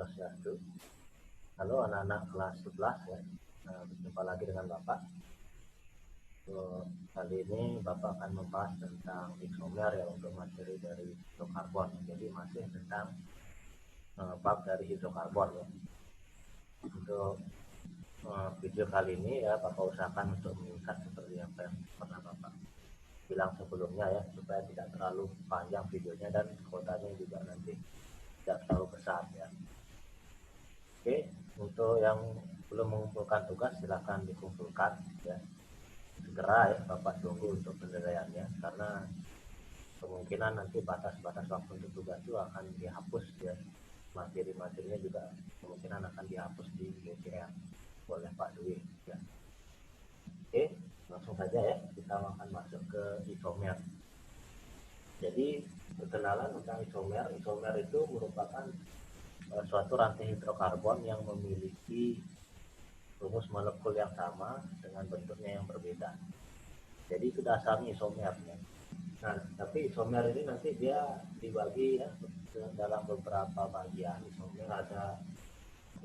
Swastiastu. Halo anak-anak kelas 11 ya. Berjumpa lagi dengan Bapak. Kali ini Bapak akan membahas tentang isomer ya untuk materi dari hidrokarbon. Jadi masih tentang bab dari hidrokarbon ya. Untuk video kali ini ya Bapak usahakan untuk meningkat seperti yang pernah Bapak bilang sebelumnya ya, supaya tidak terlalu panjang videonya dan kuotanya juga nanti tidak terlalu besar ya. Oke, untuk yang belum mengumpulkan tugas silahkan dikumpulkan ya. Segera ya Bapak tunggu untuk penilaiannya, karena kemungkinan nanti batas-batas waktu untuk tugas itu akan dihapus ya. Materi-materinya juga kemungkinan akan dihapus di GCR oleh Pak Dwi ya. Oke, langsung saja ya kita akan masuk ke isomer. Jadi perkenalan tentang isomer. Isomer itu merupakan suatu rantai hidrokarbon yang memiliki rumus molekul yang sama dengan bentuknya yang berbeda. Jadi itu dasarnya isomer ya. Nah, tapi isomer ini nanti dia dibagi ya dalam beberapa bagian. Isomer ada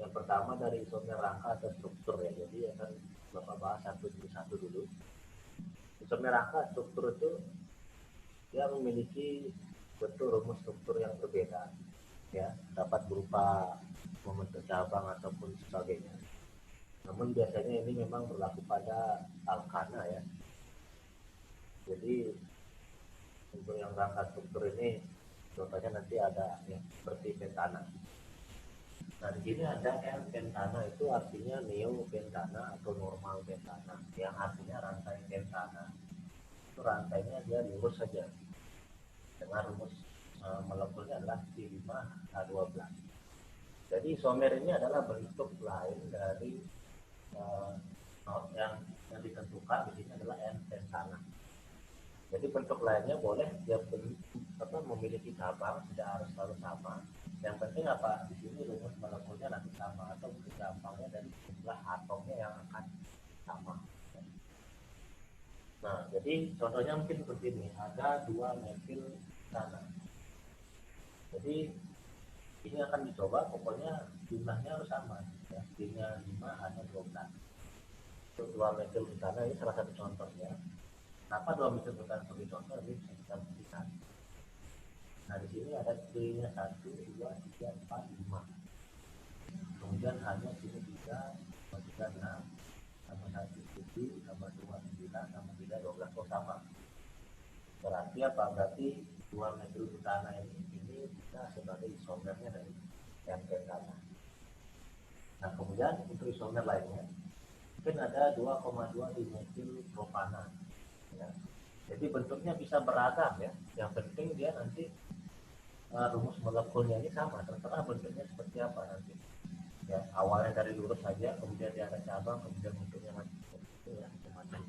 yang pertama dari isomer rangka atau struktur ya. Jadi akan Bapak bahas satu demi satu dulu. Isomer rangka struktur itu dia memiliki bentuk rumus struktur yang berbeda ya, dapat berupa membentuk cabang ataupun sebagainya. Namun biasanya ini memang berlaku pada alkana ya. Jadi untuk yang rangka struktur ini contohnya nanti ada ya, seperti pentana. Nah di sini ada N-pentana, itu artinya neo-pentana atau normal pentana, yang artinya rantai pentana. Itu rantainya dia lurus saja dengan rumus molekulnya adalah C5H12. Jadi isomer ini adalah bentuk lain dari yang ditentukan di sini adalah N-pentana. Jadi bentuk lainnya boleh dia memiliki cabang, tidak harus selalu sama. Yang penting apa, di sini rumus molekulnya nanti sama atau cabangnya dari jumlah atomnya yang akan sama. Nah, jadi contohnya mungkin seperti ini, ada 2 metil sana. Jadi ini akan dicoba, pokoknya jumlahnya harus sama ya, nya 5 hanya 12. Untuk 2 metil di sana ini salah satu contohnya. Kenapa 2 metil bukan sebagai contoh, ini bisa kita buktikan. Nah di sini ada C-nya 1, 2, 3, 4, 5. Kemudian hanya sini 3, 3, 6. Tambah 1, 7, tambah 2, 9, tambah 3, 12. Oh sama. Berarti apa? Berarti 2 metil butana ini bisa sebagai isomernya dari N-pentana. Nah kemudian untuk isomer lainnya mungkin ada 2,2 dimetil propana ya. Jadi bentuknya bisa beragam ya, yang penting dia nanti rumus molekulnya ini sama, terserah bentuknya seperti apa nanti ya. Awalnya dari lurus saja, kemudian dia ada cabang, kemudian bentuknya macam itu ya, macam-macam.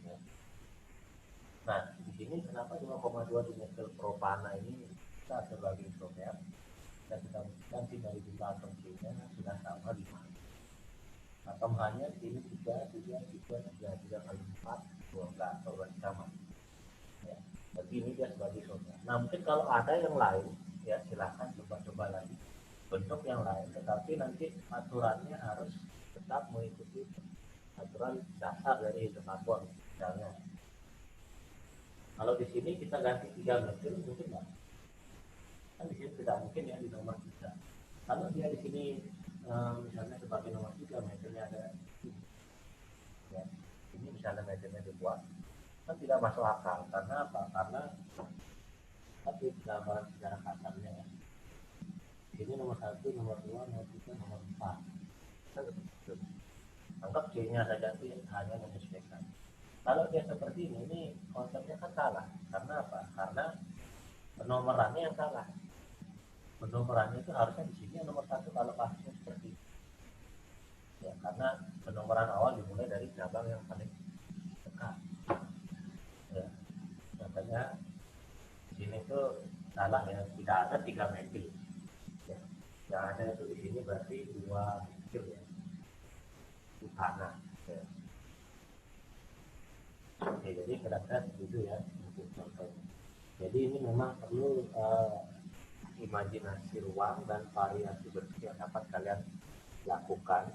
Nah di sini kenapa 2,2 dimetil propana ini bisa sebagai isomer, dan kita nanti dari jumlah atom C-nya sudah sama 5. Atom H-nya ini 3, 3, 3, 3 kali 4, 12, atau sama ya. Jadi ini dia sebagai isomer. Nah mungkin kalau ada yang lain ya silahkan coba-coba lagi bentuk yang lain, tetapi nanti aturannya harus tetap mengikuti aturan dasar dari hidrokarbon. Misalnya kalau di sini kita ganti 3 metil mungkin nggak, kan di sini tidak mungkin ya di nomor 3. Kalau dia di sini misalnya sebagai nomor 3 metilnya ada ya, ini misalnya metilnya dibuat, kan tidak masuk akal. Karena apa? Karena tapi gambaran secara kasarnya ya, ini nomor 1, nomor 2, nomor 3, nomor 4. Anggap C-nya saja hanya menyesuaikan. Kalau dia seperti ini konsepnya kan salah. Karena apa? Karena penomorannya yang salah. Penomorannya itu harusnya di sini nomor 1 kalau kasusnya seperti itu. Ya, karena penomoran awal dimulai dari cabang yang paling dekat. Ya, makanya di sini tuh salah ya, tidak ada 3 metil. Ya, yang ada itu di sini berarti 2 metil ya. Butana. Ya. Oke, jadi kira-kira begitu ya untuk contohnya. Jadi ini memang perlu imajinasi ruang dan variasi bentuk yang dapat kalian lakukan,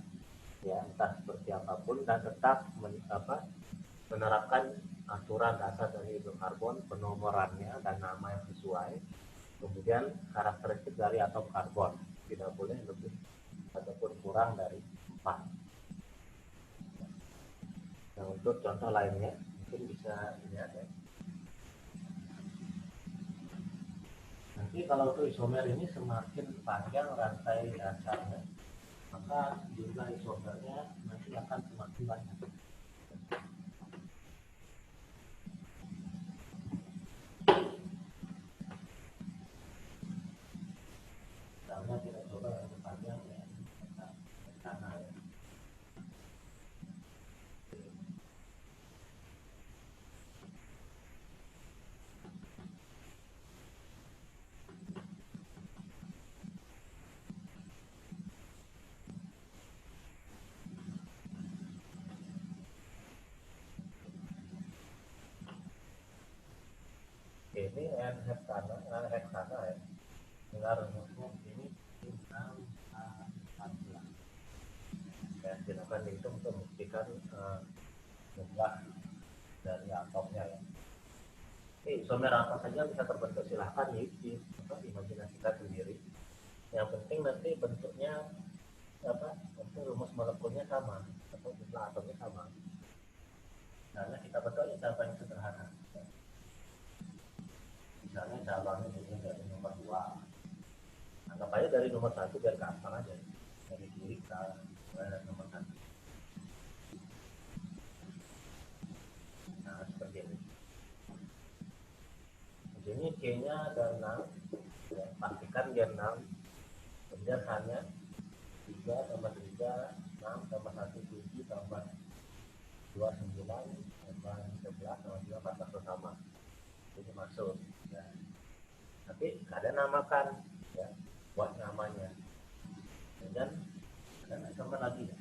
ya entah seperti apapun, dan tetap menerapkan aturan dasar dari hidrokarbon, penomorannya dan nama yang sesuai, kemudian karakteristik dari atom karbon tidak boleh lebih ataupun kurang dari 4. Nah, untuk contoh lainnya mungkin bisa dilihat ya. Nanti kalau untuk isomer ini semakin panjang rantai dasarnya, maka jumlah isomernya nanti akan semakin banyak. Misalnya kita coba yang panjang ya, karena ya. Ini heksana ya. Dengan rumusnya ini 6A14. Ya, silakan dihitung untuk membuktikan jumlah dari atomnya ya. Isomer apa saja bisa terbentuk, silahkan imajinasikan sendiri. Yang penting nanti bentuknya bentuk rumus molekulnya sama atau jumlah atomnya sama. Karena kita bentuknya cara yang sederhana. Misalnya cabangnya ini dari nomor 2. Anggap aja dari nomor 1 biar gampang aja. Dari kiri ke nomor 1. Nah, seperti ini. Jadi G-nya ada 6. Ya, pastikan dia 6. Kemudian hanya 3 tambah 3, 6 tambah 1, 7 tambah 2, 9 tambah 11 tambah 2, 14 sama. Jadi masuk. Ya. Tapi kalian namakan ya, buat namanya. Dan kalian sama lagi ya.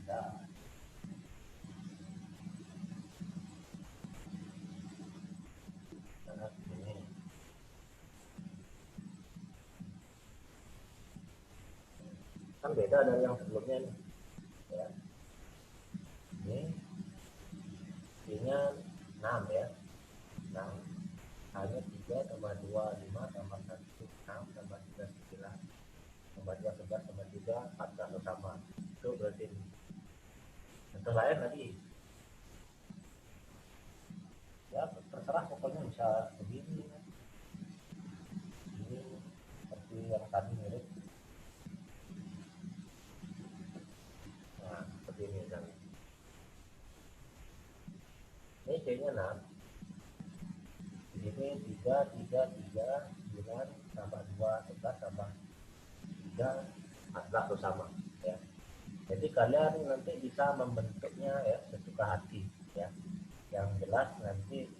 Kan beda dari yang sebelumnya nih ya. Ini 6 ya, 6 hanya 3 tambah 2, 5 tambah 1, 6 tambah 3, 9 tambah 2, 11 tambah 3, 14 sama. Itu berarti contoh lain lagi ya, terserah pokoknya bisa begini ini seperti yang tadi mirip. Nah, seperti ini kan. Ini C-nya 6. Di sini 3, 3, 3, 9 tambah 2, 11 tambah 3, 14 sama ya. Jadi kalian nanti bisa membentuknya ya sesuka hati ya. Yang jelas nanti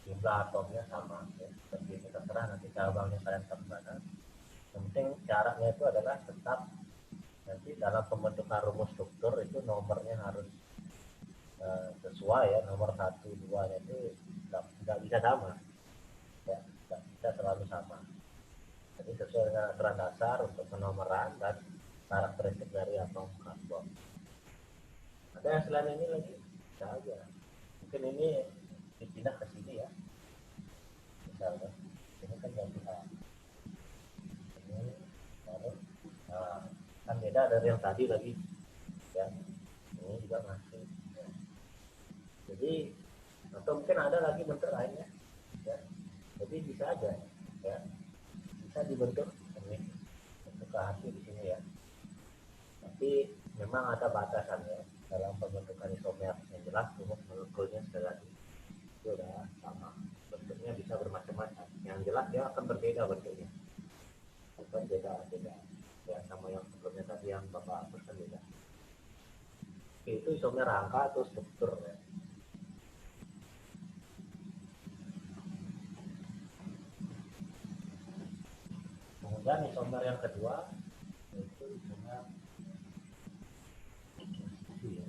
jumlah atomnya sama ya. Seperti ini terserah nanti cabangnya kalian tambahkan. Yang penting caranya itu adalah tetap nanti dalam pembentukan rumus struktur itu nomornya harus sesuai ya, nomor 1, 2 itu nggak bisa sama ya, nggak bisa terlalu sama. Jadi sesuai dengan aturan dasar untuk penomoran dan karakteristik dari atom karbon. Ada yang selain ini lagi? Bisa aja. Mungkin ini dipindah ke sini ya. Misalnya, ini kan yang kita ini baru, kan beda dari yang tadi lagi ya. Ini juga masih ya. Jadi atau mungkin ada lagi bentuk lainnya ya. Jadi bisa aja ya, bisa dibentuk ini bentuk ke hati di sini ya. Tapi memang ada batasannya dalam pembentukan isomer. Yang jelas rumus molekulnya sekali lagi itu udah sama, bentuknya bisa bermacam-macam. Yang jelas dia akan berbeda bentuknya, bukan beda ya, sama yang sebelumnya tadi yang bapak hapuskan beda. Itu isomer rangka atau struktur ya. Kemudian isomer yang kedua itu isomer ya.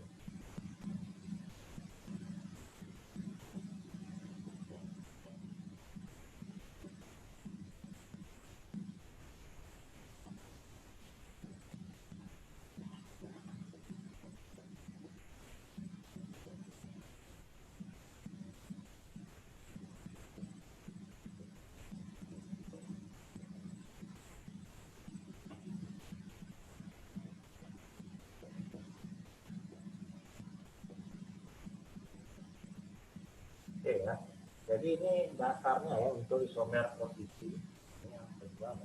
Jadi ini dasarnya ya untuk isomer posisi. Ini yang kedua.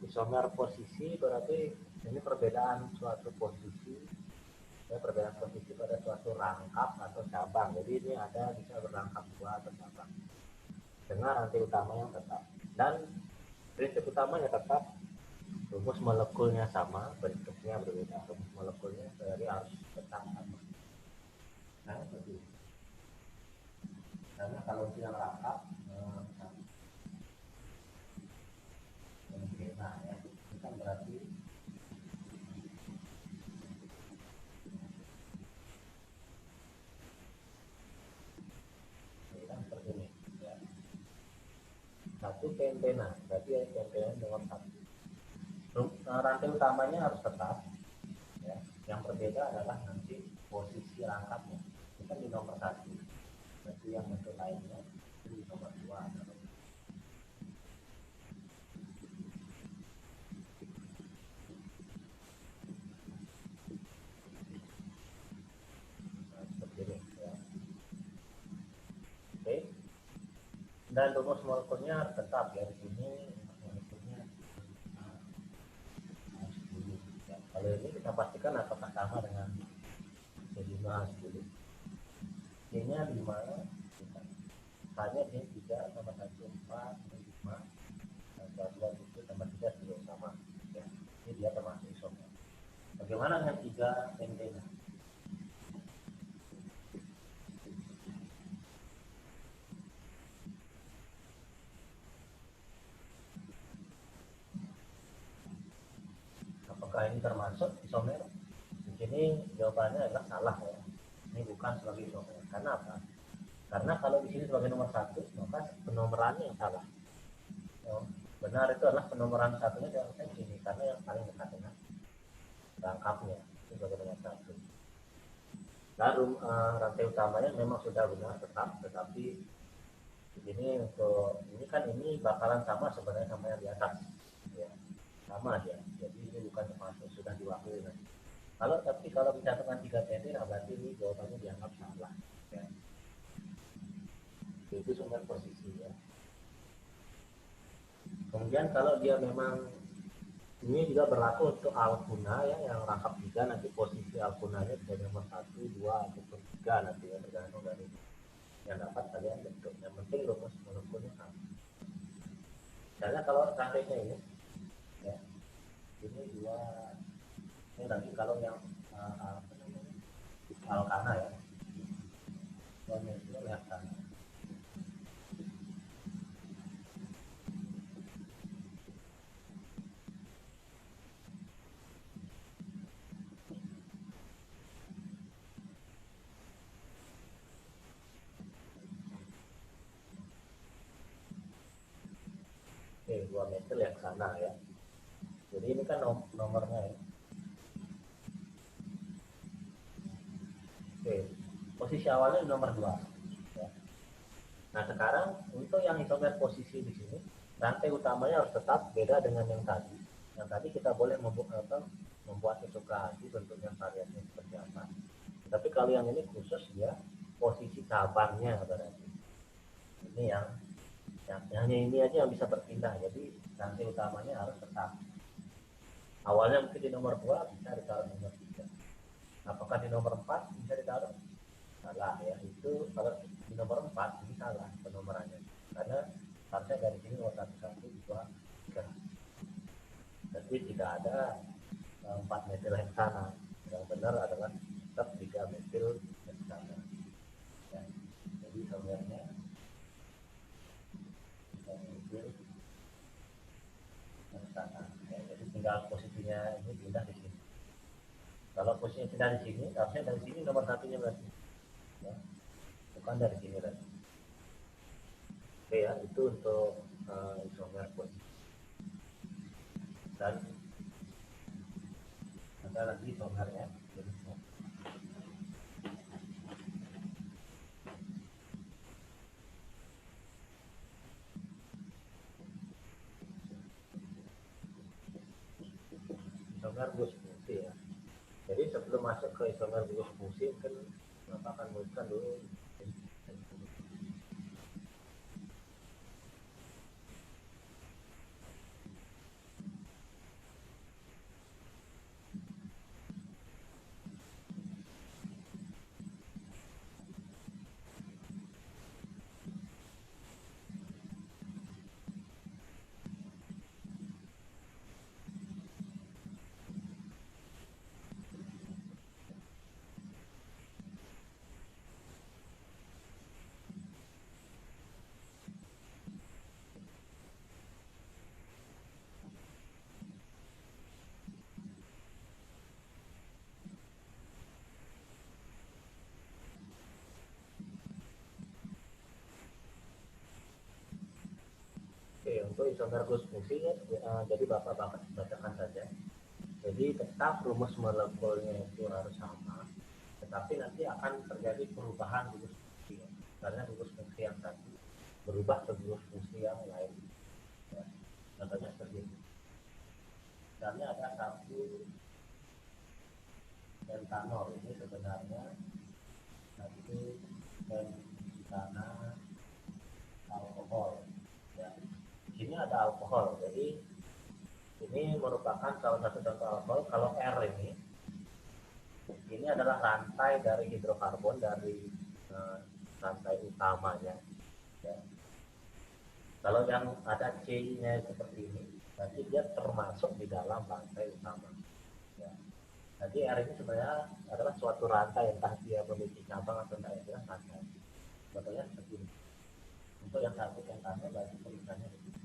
Isomer posisi berarti ini perbedaan suatu posisi, ya, perbedaan posisi pada suatu rangkap atau cabang. Jadi ini ada bisa berangkap dua atau cabang dengan rantai utama yang tetap, dan prinsip utamanya tetap. Rumus molekulnya sama, bentuknya berbeda. Rumus molekulnya dari harus tetap sama. Nah, seperti itu. Karena kalau dia rangkap, nah ya, itu kan berarti ini kan seperti ini. Ya. Satu pentena, berarti pentena nomor satu. Rantai utamanya harus tetap. Ya. Yang berbeda adalah nanti posisi rangkapnya. Itu kan di nomor satu. Berarti yang bentuk lainnya itu di nomor dua. Dan rumus molekulnya tetap ya, di sini molekulnya ya. Kalau ini kita pastikan apakah sama dengan C5 H10. C-nya 5, hanya D 3 tambah 1 4 5 tambah 2 7 tambah 3 10 sama ya. Ini dia termasuk isomer. Bagaimana dengan 3 pentena? Apakah ini termasuk isomer? Di sini jawabannya adalah salah ya. Ini bukan sebagai isomer. Karena apa? Karena kalau di sini sebagai nomor satu, maka penomorannya yang salah. Ya, benar itu adalah penomoran satunya di sini karena yang paling dekat dengan rangkapnya itu sebagai nomor satu. Lalu rantai utamanya memang sudah benar tetap, tetapi di sini untuk ini kan ini bakalan sama sebenarnya sama yang di atas, ya, sama dia. Jadi ini bukan termasuk sudah diwakili. Kalau mencatatkan 3 TT, nah berarti ini jawabannya dianggap salah. Ya. Itu sumber posisi ya. Kemudian kalau dia memang ini juga berlaku untuk alkuna ya, yang rangkap 3 nanti posisi alkunanya bisa nomor 1, 2 ataupun 3 nanti ya, tergantung dari yang dapat kalian bentuk. Yang penting rumus molekulnya sama. Misalnya kalau rantainya ini ya, ini 2, ini nanti kalau yang alkana ya, itu lihat sana. Oke, 2 meter yang sana ya. Jadi ini kan nomornya ya. Oke, posisi awalnya nomor 2 ya. Nah sekarang untuk yang isomer posisi di sini, rantai utamanya harus tetap, beda dengan yang tadi. Yang tadi kita boleh membuat isoklasi bentuknya variasinya seperti apa. Tapi kalau yang ini khusus ya posisi cabangnya berarti. Ini yang hanya ini aja yang bisa berpindah. Jadi rantai utamanya harus tetap. Awalnya mungkin di nomor 2 bisa ditaruh nomor 3. Apakah di nomor 4 bisa ditaruh? Salah ya, itu kalau di nomor 4 ini salah penomorannya. Karena harusnya dari sini nomor 1 1 2 3. Tapi tidak ada 4 metil yang sana. Yang benar adalah tetap 3 metil yang sana. Ya. Jadi sebenarnya 3 metil yang sana. Ya, jadi tinggal posisinya ini pindah di sini. Kalau posisinya pindah di sini, harusnya dari sini nomor satunya berarti. Ya. Bukan dari sini lagi. Oke ya, itu untuk isomer posisi. Dan ada lagi isomernya. Isomer Gus fungsi ya. Jadi sebelum masuk ke isomer Gus fungsi kan Bapak akan menuliskan dulu untuk isomer glucose fungsi jadi Bapak bacakan saja. Jadi tetap rumus molekulnya itu harus sama, tetapi nanti akan terjadi perubahan glucose fungsi, karena glucose fungsi yang satu berubah ke glucose fungsi yang lain. Ya. Contohnya seperti ini. Misalnya ada satu pentanol, ini sebenarnya satu pentana alkohol. Ya. Di sini ada alkohol, jadi ini merupakan salah satu contoh alkohol. Kalau R ini adalah rantai dari hidrokarbon dari rantai utamanya. Ya. Kalau yang ada C-nya seperti ini, berarti dia termasuk di dalam rantai utama. Ya. Jadi R ini sebenarnya adalah suatu rantai, entah dia memiliki cabang atau tidak, ya rantai. Contohnya seperti ini. Untuk yang satu pentana berarti tulisannya begini.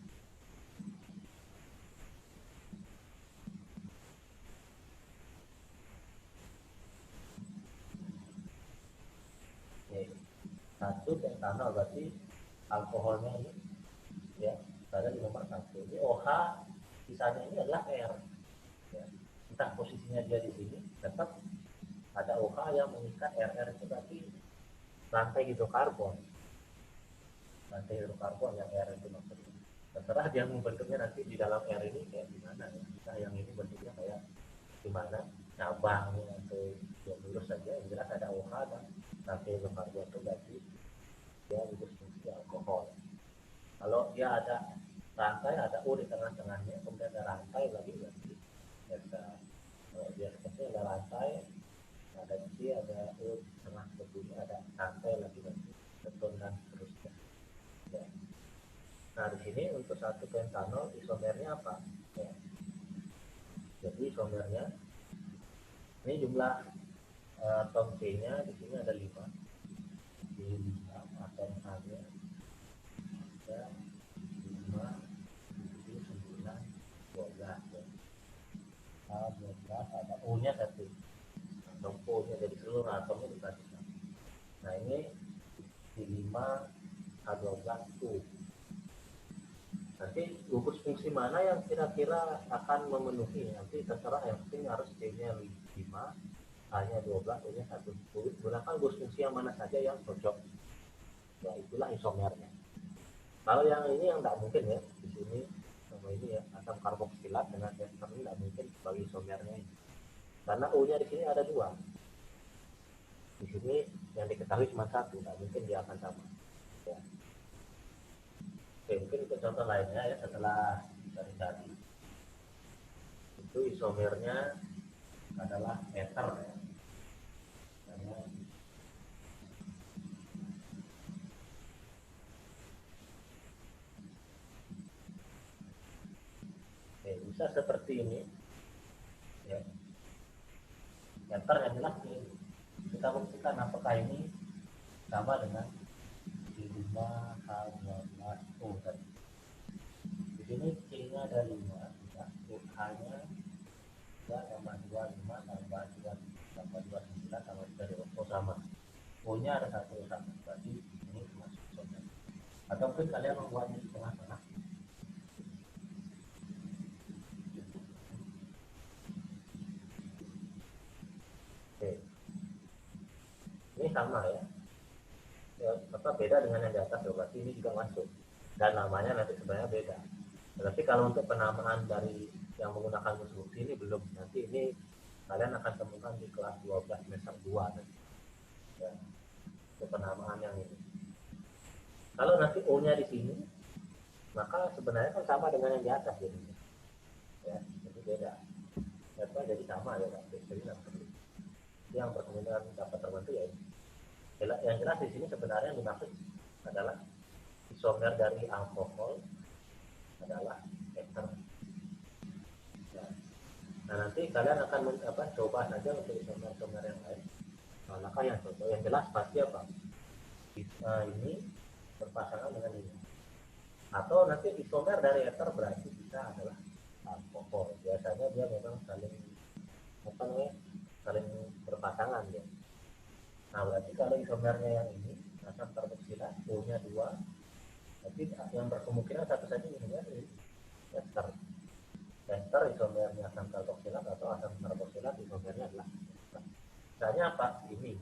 Oke. Satu pentanol berarti alkoholnya ini ya ada di nomor satu. Ini OH sisanya ini adalah R. Ya. Entah posisinya dia di sini, tetap ada OH yang mengikat RR itu berarti rantai hidrokarbon. Rantai hidrokarbon yang R itu maksudnya. Terserah dia membentuknya nanti di dalam R ini kayak gimana ya. Nah, yang ini bentuknya kayak gimana, cabangnya atau yang lurus saja. Yang jelas ada OH dan rantai hidrokarbon itu berarti dia lurus fungsi alkohol. Kalau dia ada rantai, ada U di tengah-tengahnya, kemudian ada rantai lagi berarti biasa. Kalau dia seperti ada rantai, ada C, ada U di tengah seperti ini, ada rantai lagi berarti keton dan seterusnya. Ya. Nah di sini untuk satu pentanol isomernya apa? Ya. Jadi isomernya ini jumlah atom C-nya di sini ada 5. Di 5 atom A-nya ada 5, 7, 9, 12 ya. A12 ada O-nya 1. Atom O-nya jadi seluruh atomnya dikasih. Nah ini di 5 A12 U. Nanti gugus fungsi mana yang kira-kira akan memenuhi, nanti terserah, yang penting harus C-nya 5, A-nya 12, O-nya 1. Gunakan gugus fungsi yang mana saja yang cocok. Ya itulah isomernya. Kalau yang ini yang tidak mungkin ya, di sini sama ini ya, asam karboksilat dengan ester ini tidak mungkin sebagai isomernya ini. Karena O-nya di sini ada 2. Di sini yang diketahui cuma 1, tidak mungkin dia akan sama. Ya. Oke, mungkin itu contoh lainnya ya setelah dicari-cari. Itu isomernya adalah ester ya. Karena bisa seperti ini ya. Ester yang jelas ini. Kita buktikan apakah ini sama dengan di 5H12O tadi. Di sini C-nya ada 5, H-nya 3,25 tambah 2,29 tambah 3,20 sama. O-nya ada 1 sama, berarti ini masuk isomer. Atau mungkin kalian membuatnya di tengah-tengah. Oke. Ini sama ya. Ya, apa beda dengan yang di atas ya, berarti ini juga masuk. Dan namanya nanti sebenarnya beda. Tapi kalau untuk penamaan dari yang menggunakan konstruksi ini belum. Nanti ini kalian akan temukan di kelas 12 semester 2 nanti. Ya. Untuk penamaan yang ini. Kalau nanti O-nya di sini, maka sebenarnya kan sama dengan yang di atas jadinya. Ya, jadi beda. Jadi sama ya, jadi yang berkemungkinan dapat terbentuk ya ini. Yang jelas di sini sebenarnya yang dimaksud adalah isomer dari alkohol adalah ester. Ya. Nah nanti kalian akan coba saja untuk isomer yang lain. Nah, maka yang contoh yang jelas pasti apa? Ini berpasangan dengan ini. Atau nanti isomer dari ester berarti kita adalah alkohol. Biasanya dia memang saling saling berpasangan ya. Nah berarti kalau isomernya yang ini asam karboksilat O-nya 2, Tapi yang berkemungkinan satu saja ini ester. Ester isomernya asam karboksilat atau asam karboksilat isomernya adalah ester. Misalnya apa? Ini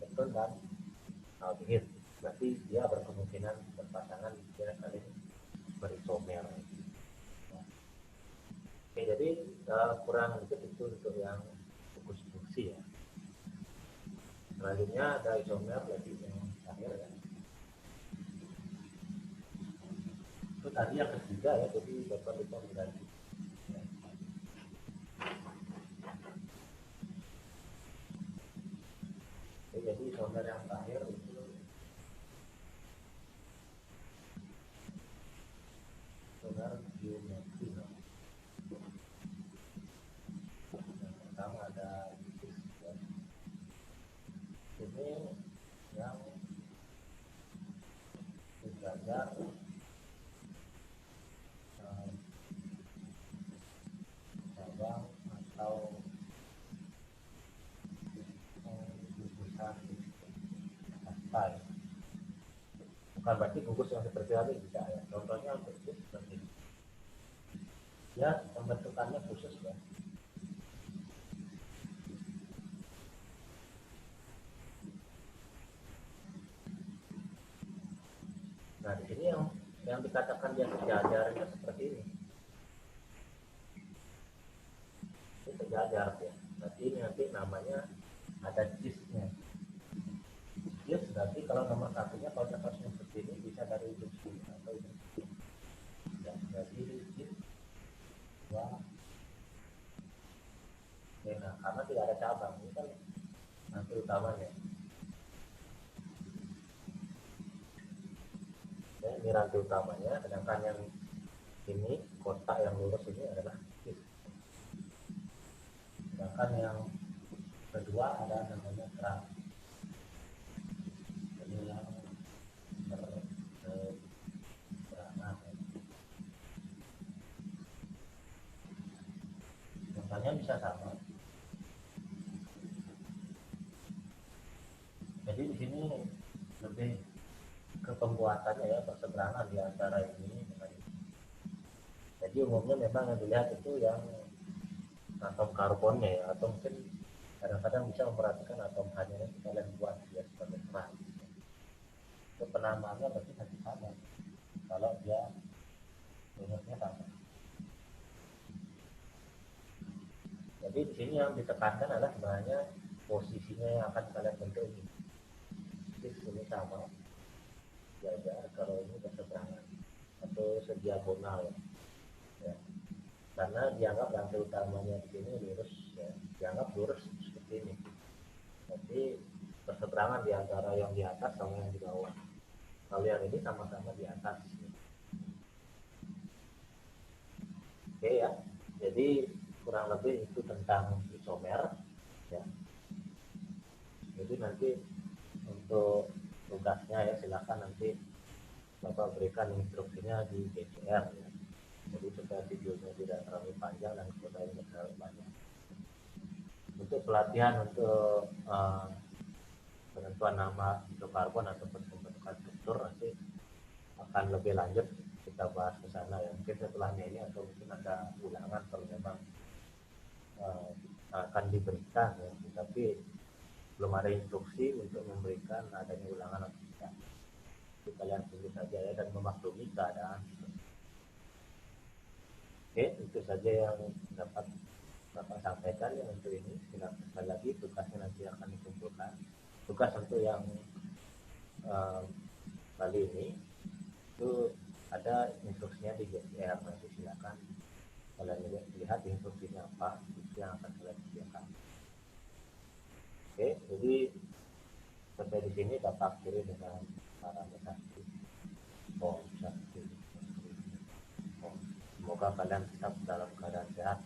ketun dan aldehid. Berarti dia berkemungkinan berpasangan dia saling berisomer. Oke, jadi kurang lebih itu untuk yang fokus fungsi ya. Selanjutnya ada isomer lagi yang terakhir ya. Itu tadi yang ketiga ya, jadi Bapak lupa mengganti. Oke, jadi isomer yang terakhir itu isomer geometri. Yang pertama ada ya. Ini yang sejajar cabang atau gugusan pastai. Bukan berarti gugus yang seperti ini tidak ya. Contohnya untuk seperti ini. Ya, pembentukannya khusus ya. Nah, di sini yang dikatakan dia sejajarnya seperti ini. Ini sejajar ya. Berarti ini nanti namanya ada cisnya. Cis berarti kalau nomor satunya kalau kasusnya seperti ini bisa dari induksi atau induksi. Ya, jadi cis dua. Nah, karena tidak ada cabang ini kan nanti utamanya. Ya, ini rantai utamanya, sedangkan yang ini kotak yang lurus ini adalah cis. Sedangkan yang kedua ada namanya terang. Ini yang berseberangan. Contohnya bisa sama. Jadi di sini lebih ke pembuatannya ya, berseberangan di antara ini dengan ini. Jadi umumnya memang yang dilihat itu yang atom karbonnya ya, atau mungkin kadang-kadang bisa memperhatikan atom H-nya yang kalian buat dia sebagai terang. Itu penamaannya berarti masih sama kalau dia unitnya sama. Jadi di sini yang ditekankan adalah sebenarnya posisinya yang akan kalian bentuk ini. Ini sama, jajar kalau ini berseberangan atau sediagonal ya. Karena dianggap rantai utamanya di sini lurus ya, dianggap lurus seperti ini. Jadi berseberangan di antara yang di atas sama yang di bawah. Kalau yang ini sama-sama di atas. Oke ya. Jadi kurang lebih itu tentang isomer ya. Jadi nanti untuk tugasnya ya silakan nanti Bapak berikan instruksinya di BCR ya. Jadi supaya videonya tidak terlalu panjang dan kuotanya terlalu banyak. Untuk pelatihan untuk penentuan nama hidrokarbon ataupun pembentukan struktur nanti akan lebih lanjut kita bahas ke sana ya. Mungkin setelahnya ini atau mungkin ada ulangan kalau memang akan diberikan ya. Tapi belum ada instruksi untuk memberikan adanya ulangan atau tidak. Jadi kalian tunggu saja ya dan memaklumi keadaan. Oke, itu saja yang dapat Bapak sampaikan ya untuk ini. Sekali lagi tugasnya nanti akan dikumpulkan. Tugas untuk yang kali ini itu ada instruksinya di GCR, nanti silakan kalian lihat instruksinya apa itu yang akan kalian kerjakan. Oke, jadi sampai di sini Bapak akhiri dengan parameter Om Sakti. Semoga kalian tetap dalam keadaan sehat.